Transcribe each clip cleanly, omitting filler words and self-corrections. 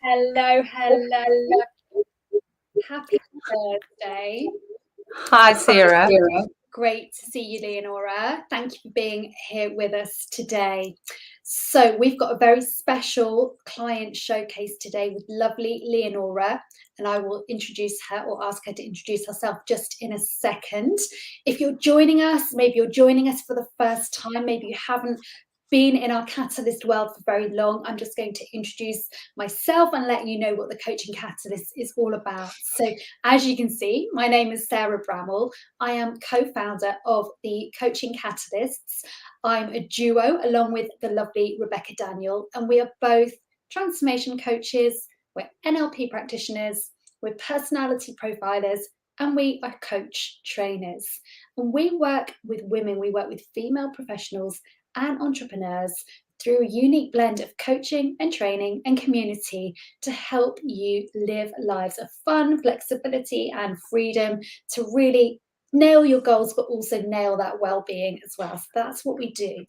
Hello, hello. Happy Thursday. Hi, Sarah. Great to see you, Leonora. Thank you for being here with us today. So we've got a very special client showcase today with lovely Leonora, and I will introduce her or ask her to introduce herself just in a second. If you're joining us, maybe you're joining us for the first time, maybe you haven't been in our Catalyst world for very long, I'm just going to introduce myself and let you know what the Coaching Catalyst is all about. So as you can see, my name is Sarah Bramwell. I am co-founder of the Coaching Catalysts. I'm a duo along with the lovely Rebecca Daniel, and we are both transformation coaches, we're NLP practitioners, we're personality profilers, and we are coach trainers. And we work with women, we work with female professionals and entrepreneurs through a unique blend of coaching and training and community to help you live lives of fun, flexibility, and freedom to really nail your goals, but also nail that well-being as well. So that's what we do.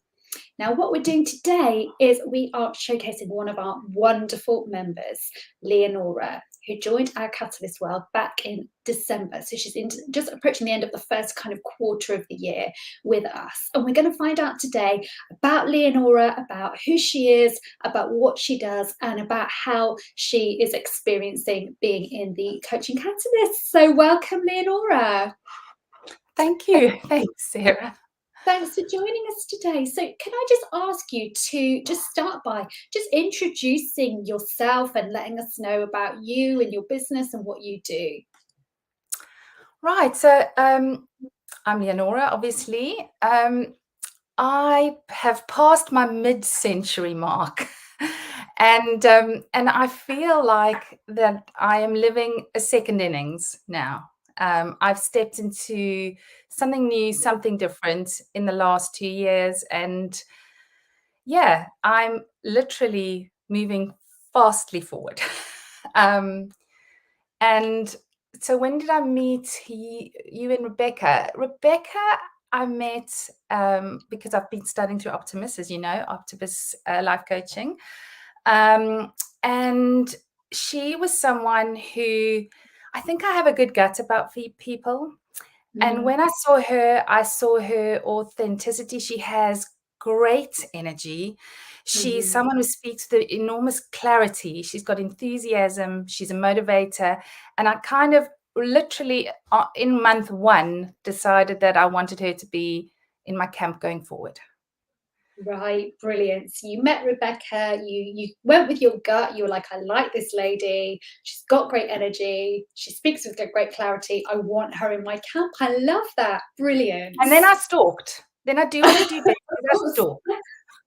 Now, what we're doing today is we are showcasing one of our wonderful members, Leonora, who joined our Catalyst World back in December. So she's just approaching the end of the first kind of quarter of the year with us. And we're going to find out today about Leonora, about who she is, about what she does, and about how she is experiencing being in the Coaching Catalyst. So welcome, Leonora. Thank you. Thanks, Sarah. Thanks for joining us today. So can I just ask you to just start by just introducing yourself and letting us know about you and your business and what you do? Right. So I'm Leonora, obviously. I have passed my mid-century mark. And I feel like that I am living a second innings now. I've stepped into something new, something different in the last 2 years. And yeah, I'm literally moving fastly forward. And so when did I meet you and Rebecca? Rebecca, I met because I've been studying through Optimus, as you know, Optimus life coaching. And she was someone who I think I have a good gut about people. And when I saw her authenticity. She has great energy. She's someone who speaks with enormous clarity. She's got enthusiasm. She's a motivator. And I kind of literally in month 1 decided that I wanted her to be in my camp going forward. Right, brilliant. So you met Rebecca, you went with your gut, you were like, I like this lady, she's got great energy, she speaks with great clarity, I want her in my camp. I love that. Brilliant. And then I stalked. Then I do what I do best. I stalked.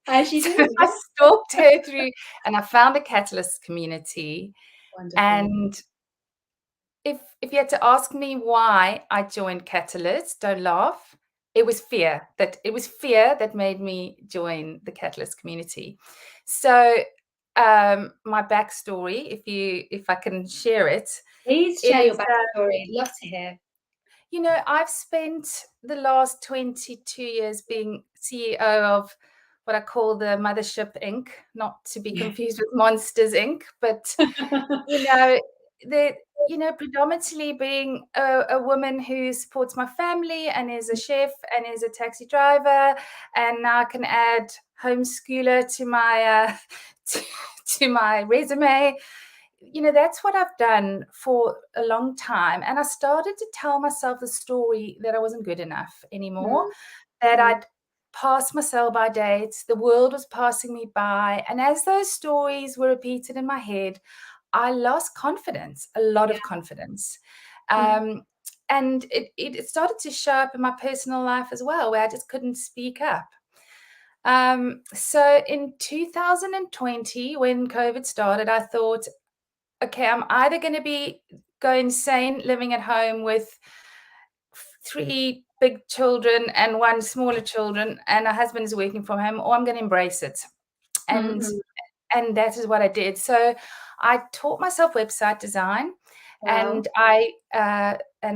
As you do. I stalked her through, and I found the Catalyst community. Wonderful. And if you had to ask me why I joined Catalyst, don't laugh. It was fear that made me join the Catalyst community. So my backstory, if I can share it. Please share your backstory. Love to hear. You know, I've spent the last 22 years being CEO of what I call the Mothership Inc., not to be confused with Monsters Inc., but predominantly being a woman who supports my family and is a chef and is a taxi driver, and now I can add homeschooler to my to my resume. You know, that's what I've done for a long time. And I started to tell myself the story that I wasn't good enough anymore, that I'd past my sell-by dates. The world was passing me by. And as those stories were repeated in my head, I lost confidence, a lot Yeah. of confidence. Mhm. And it started to show up in my personal life as well, where I just couldn't speak up. So in 2020, when COVID started, I thought, okay, I'm either going to go insane living at home with three big children and one smaller children, and a husband is working from home, or I'm going to embrace it. And Mm-mm. and that is what I did. So I taught myself website design, Wow. and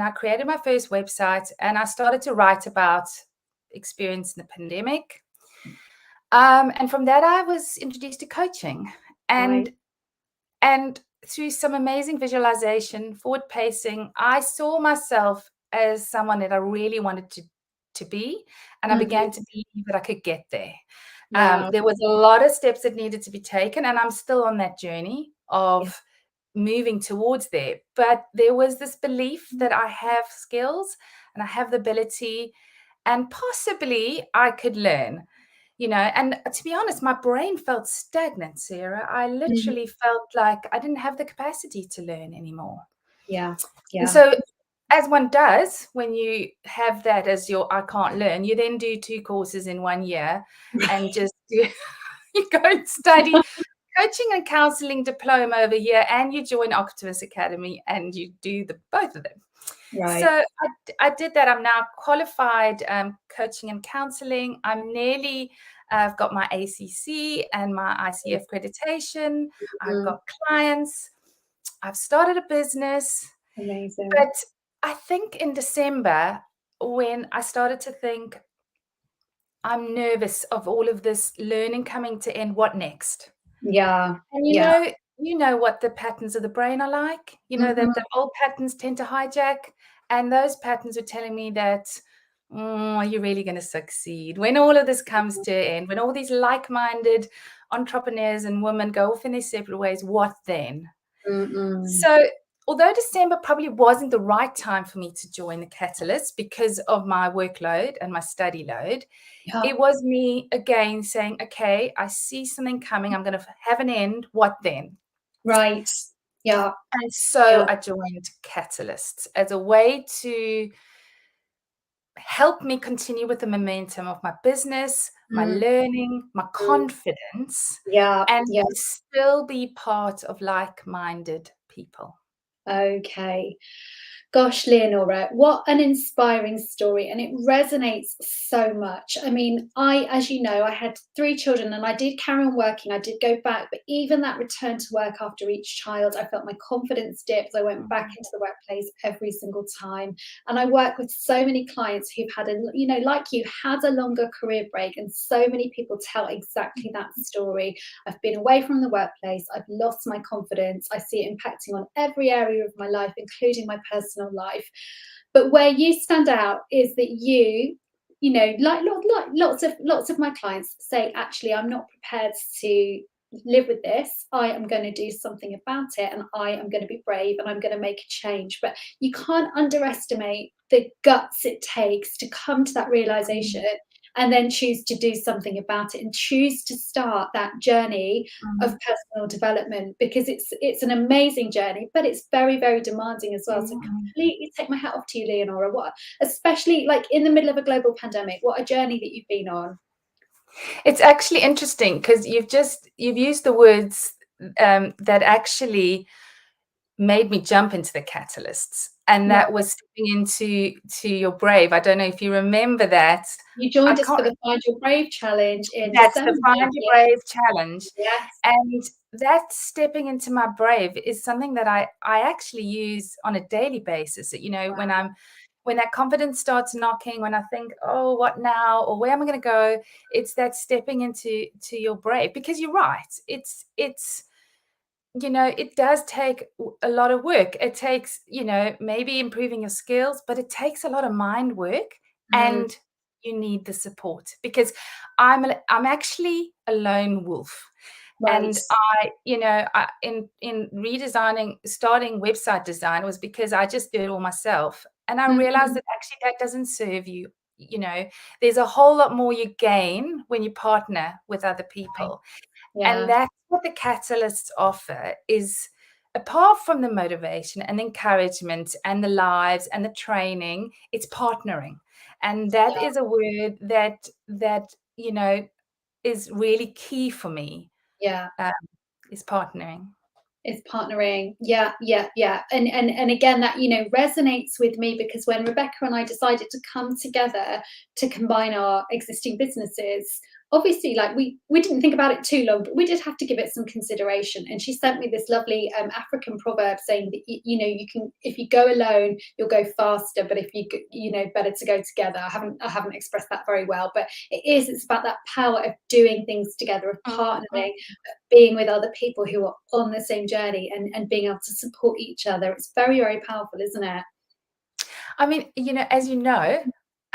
I created my first website, and I started to write about experience in the pandemic. And from that, I was introduced to coaching, Right. and and through some amazing visualization, forward pacing, I saw myself as someone that I really wanted to be, and I began Mhm. to believe that I could get there. Wow. There was a lot of steps that needed to be taken, and I'm still on that journey Yeah. of moving towards there. But there was this belief that I have skills and I have the ability, and possibly I could learn. And to be honest, my brain felt stagnant, Sarah. I Mhm. literally felt like I didn't have the capacity to learn anymore. Yeah. And Yeah. so, as one does, when you have that as your I can't learn, you then do 2 courses in 1 year and just do you go and study coaching and counseling diploma over here, and you join Optimus Academy and you do both of them. So Right. I did that. I'm now qualified coaching and counseling. I've got my ACC and my ICF accreditation. I've Mm. got clients. I've started a business. Amazing. But I think in December, when I started to think, I'm nervous of all of this learning coming to end, what next? Yeah. And Yeah. you know what the patterns of the brain are like. You know that Mhm. the old patterns tend to hijack, and those patterns were telling me that, are you really going to succeed when all of this comes to an end? When all these like-minded entrepreneurs and women go off in their separate ways, what then? Mm-mm. So, although December probably wasn't the right time for me to join the Catalyst because of my workload and my study load, Yeah. it was me again saying, okay, I see something coming. I'm going to have an end. What then? Right. Yeah. And so Yeah. I joined Catalyst as a way to help me continue with the momentum of my business, my Mm. learning, my Mm. confidence, Yeah. and Yeah. still be part of like-minded people. Okay. Gosh, Leonora, what an inspiring story, and it resonates so much. I mean, as you know, I had 3 children and I did carry on working. I did go back, but even that return to work after each child, I felt my confidence dip as I went back into the workplace every single time. And I work with so many clients who've had like you, had a longer career break, and so many people tell exactly that story. I've been away from the workplace, I've lost my confidence, I see it impacting on every area of my life, including my personal life. But where you stand out is that like lots of my clients say, actually, I'm not prepared to live with this. I am going to do something about it, and I am going to be brave, and I'm going to make a change. But you can't underestimate the guts it takes to come to that realization and then choose to do something about it and choose to start that journey of Mhm. personal development, because it's an amazing journey, but it's very, very demanding as well. So Mhm. completely take my hat off to you, Leonora. What, especially like in the middle of a global pandemic, what a journey that you've been on. It's actually interesting because you've used the words that actually made me jump into the catalysts, and Right. that was stepping into your brave. I don't know if you remember that. You I joined us for can't. the Find Your Brave challenge in That's the December. Find Your Yeah. Brave challenge, Yes. and that stepping into my brave is something that I actually use on a daily basis. Wow. When that confidence starts knocking, when I think, oh, what now, or where am I going to go? It's that stepping into your brave, because you're right. It's it does take a lot of work. It takes, maybe improving your skills, but it takes a lot of mind work, Mm, and you need the support, because I'm actually a lone wolf. right. And in redesigning, starting website design was because I just did it all myself. And I realized Mhm. that actually that doesn't serve you there's a whole lot more you gain when you partner with other people. And Yeah. that's what the catalysts offer, is apart from the motivation and encouragement and the lives and the training, it's partnering. And that Yeah. is a word that is really key for me, Yeah. is partnering. Is partnering. Yeah, yeah, yeah. And again, that, resonates with me, because when Rebecca and I decided to come together to combine our existing businesses, obviously, like, we didn't think about it too long, but we did have to give it some consideration. And she sent me this lovely African proverb saying that, you can, if you go alone, you'll go faster, but if better to go together. I haven't expressed that very well, but it's about that power of doing things together, of partnering, being with other people who are on the same journey, and being able to support each other. It's very, very powerful, isn't it? I mean, as you know,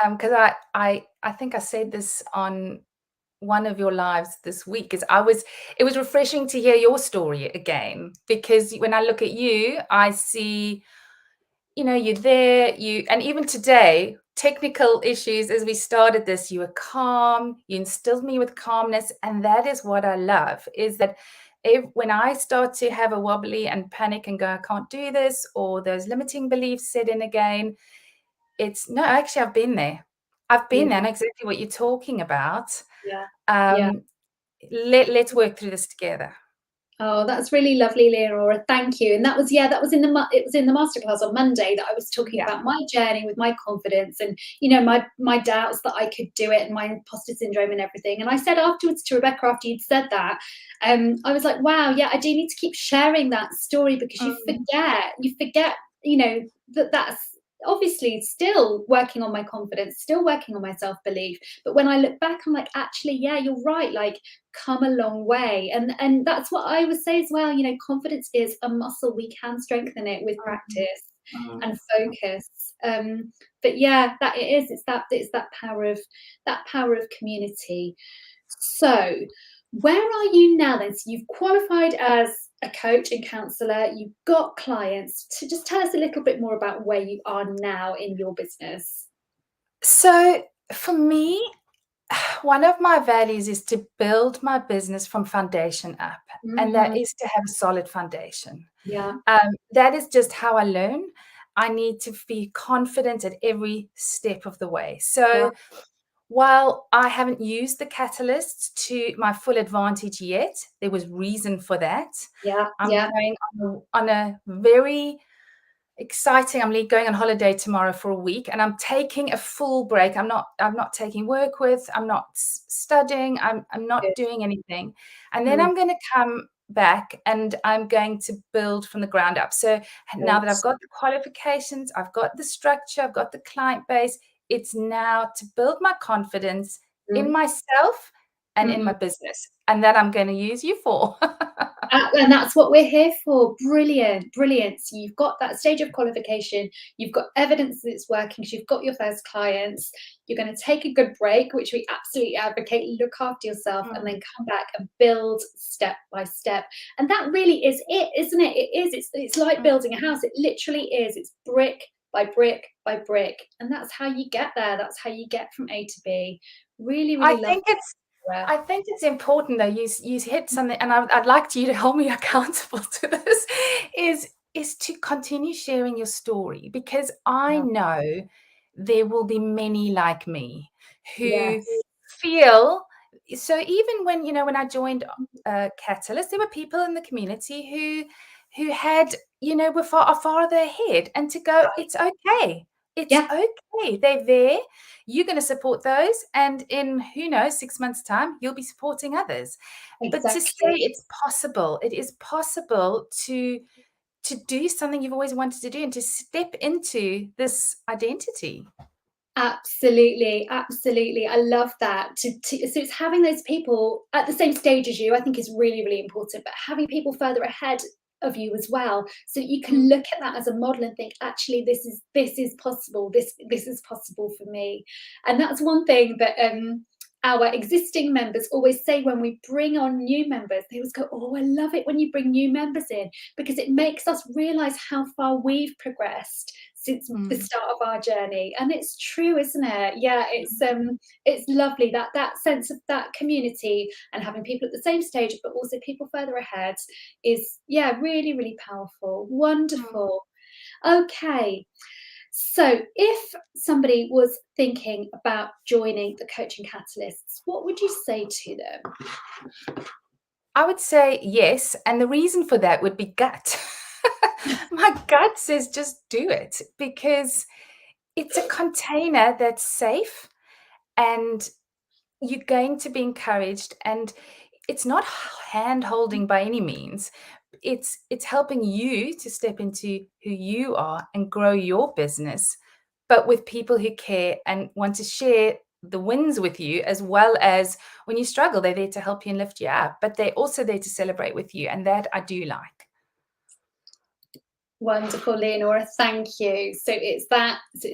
because I think I said this on one of your lives this week, it was refreshing to hear your story again, because when I look at you, I see, you're there, and even today, technical issues, as we started this, you were calm, you instilled me with calmness. And that is what I love, is that when I start to have a wobbly and panic and go, I can't do this, or those limiting beliefs set in again, it's no, actually, I've been there. I've been there, Yeah, and exactly what you're talking about. yeah, yeah. Um, let's work through this together. Oh, that's really lovely, Leonora. Thank you. And that was, yeah, that was in the masterclass on Monday, that I was talking Yeah. about my journey with my confidence, and my doubts that I could do it, and my imposter syndrome and everything. And I said afterwards to Rebecca, after you'd said that, I was like, wow, yeah, I do need to keep sharing that story, because Mm. you forget, that's obviously still working on my confidence, still working on my self-belief. But when I look back, I'm like, actually, yeah, you're right. Like, come a long way. And that's what I would say as well. Confidence is a muscle. We can strengthen it with Mm. practice Mm. and focus. But yeah, that it is. It's that power of community. So, where are you now then? So you've qualified as a coach and counselor, you've got clients. To just tell us a little bit more about where you are now in your business. So for me, one of my values is to build my business from foundation up, and that Mhm. is to have a solid foundation. Yeah, That is just how I learn. I need to be confident at every step of the way. yeah, So while I haven't used the catalysts to my full advantage yet, there was reason for that. yeah, I'm yeah. going on a very exciting. I'm going on holiday tomorrow for a week, and I'm taking a full break. I'm not taking work with, I'm not studying, I'm not Good. doing anything. And then Mm, I'm going to come back and I'm going to build from the ground up. So now good. that I've got the qualifications, I've got the structure, I've got the client base, it's now to build my confidence in Mm, myself and in my mhm. business. And that I'm going to use you for. And that's what we're here for. Brilliant, brilliant. So you've got that stage of qualification, you've got evidence that it's working, so you've got your first clients, you're going to take a good break, which we absolutely advocate, look after yourself, and then come back and build step by step. And that really is it, isn't it? It is. It's like Mm. building a house. It literally is. It's brick by brick by brick. And that's how you get there. That's how you get from A to B. Really, I really love think it's that. I think it's important though. You hit something, and I'd like you to hold me accountable to this. Is to continue sharing your story, because I Yeah. know there will be many like me who Yes. feel. So even when I joined Catalyst, there were people in the community who had were farther ahead, and to go, Right. it's okay. It's Yeah. okay. They're there. You're going to support those, and in who knows 6 months' time, you'll be supporting others. But to say Exactly. it's possible, it is possible to do something you've always wanted to do, and to step into this identity. Absolutely, absolutely. I love that. So it's having those people at the same stage as you, I think, is really, really important, but having people further ahead of you as well, so that you Mm. can look at that as a model and think, actually, this is possible. This is possible for me. And that's one thing that our existing members always say when we bring on new members. They always go, "Oh, I love it when you bring new members in, because it makes us realize how far we've progressed since the Mm. start of our journey. And it's true, isn't it? Yeah, it's lovely that that sense of that community and having people at the same stage, but also people further ahead is, yeah, really, really powerful. Mm. Wonderful. Okay. So, if somebody was thinking about joining the Coaching Catalysts, what would you say to them? I would say yes, and the reason for that would be gut. My gut says just do it because it's a container that's safe and you're going to be encouraged, and it's not hand holding by any means. It's helping you to step into who you are and grow your business, but with people who care and want to share the wins with you, as well as when you struggle, they're there to help you and lift you up, but they're also there to celebrate with you. And that I do like. Wonderful, Leonora. Thank you. So it's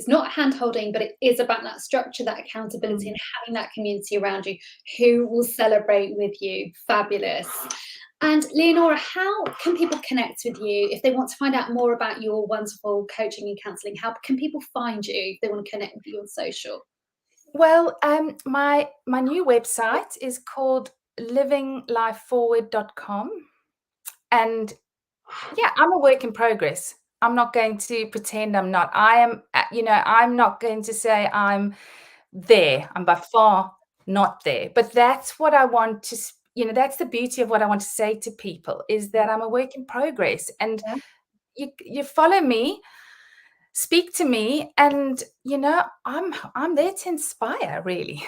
not hand holding, but it is about that structure, that accountability, Mm. and having that community around you who will celebrate with you. Fabulous. And Leonora, how can people connect with you if they want to find out more about your wonderful coaching and counselling? How can people find you if they want to connect with you on social? Well, my new website is called livinglifeforward.com. And yeah, I'm a work in progress. I'm not going to pretend I'm not. I am, I'm not going to say I'm there. I'm by far not there. But that's what I want to, that's the beauty of what I want to say to people is that I'm a work in progress. And Yeah. you follow me, speak to me, and I'm there to inspire, really.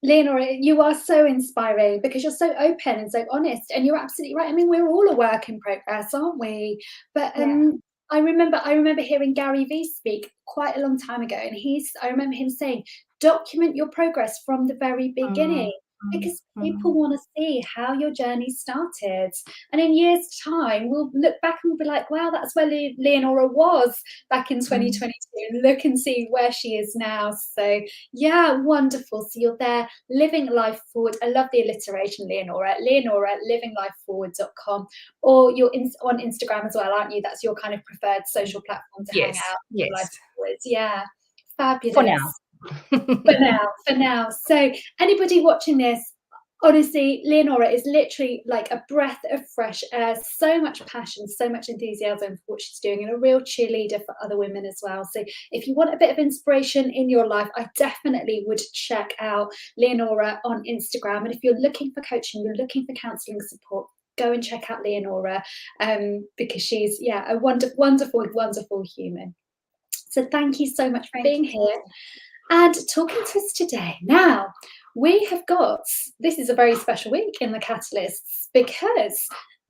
Leonora, you are so inspiring because you're so open and so honest, and you're absolutely right. I mean, we're all a work in progress, aren't we? But Yeah. I remember hearing Gary Vee speak quite a long time ago, and I remember him saying, document your progress from the very Mm, beginning. mm, Because people mm, want to see how your journey started. And in years' time, we'll look back and we'll be like, wow, that's where Leonora was back in mm. 2022. Look and see where she is now. So, yeah, wonderful. So you're there living life forward. I love the alliteration, Leonora. Leonora, livinglifeforward.com. Or you're on Instagram as well, aren't you? That's your kind of preferred social platform to hang Yes, out, your life yes. forwards. Yeah, For now. fabulous. For now. So anybody watching this, honestly, Leonora is literally like a breath of fresh air, so much passion, so much enthusiasm for what she's doing, and a real cheerleader for other women as well. So if you want a bit of inspiration in your life, I definitely would check out Leonora on Instagram. And if you're looking for coaching, you're looking for counselling support, go and check out Leonora, because she's, yeah, a wonderful, wonderful human. So thank you so much for Thank being you. here and talking to us today. Now, this is a very special week in the Catalysts because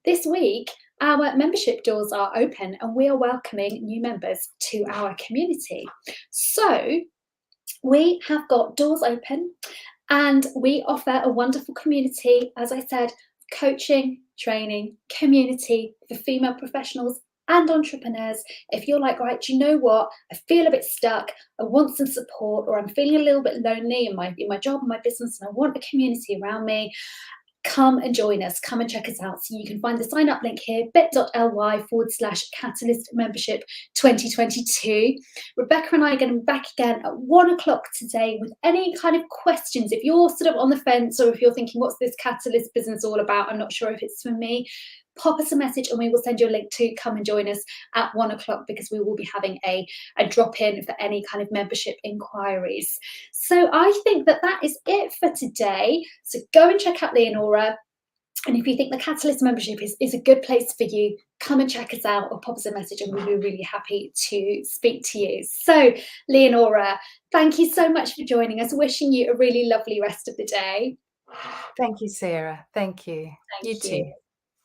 this week our membership doors are open and we are welcoming new members to our community. So we have got doors open and we offer a wonderful community, as I said, coaching, training, community for female professionals and entrepreneurs. If you're like, right, do you know what? I feel a bit stuck. I want some support, or I'm feeling a little bit lonely in my job and my business, and I want a community around me. Come and join us. Come and check us out. So you can find the sign up link here, bit.ly/Catalyst Membership 2022. Rebecca and I are going to be back again at 1 o'clock today with any kind of questions. If you're sort of on the fence, or if you're thinking, what's this Catalyst business all about? I'm not sure if it's for me. Pop us a message and we will send you a link to come and join us at 1 o'clock, because we will be having a drop in for any kind of membership inquiries. So I think that is it for today. So go and check out Leonora. And if you think the Catalyst membership is a good place for you, come and check us out or pop us a message and we'll be really happy to speak to you. So, Leonora, thank you so much for joining us. Wishing you a really lovely rest of the day. Thank you, Sarah. Thank you. You Thank too. you.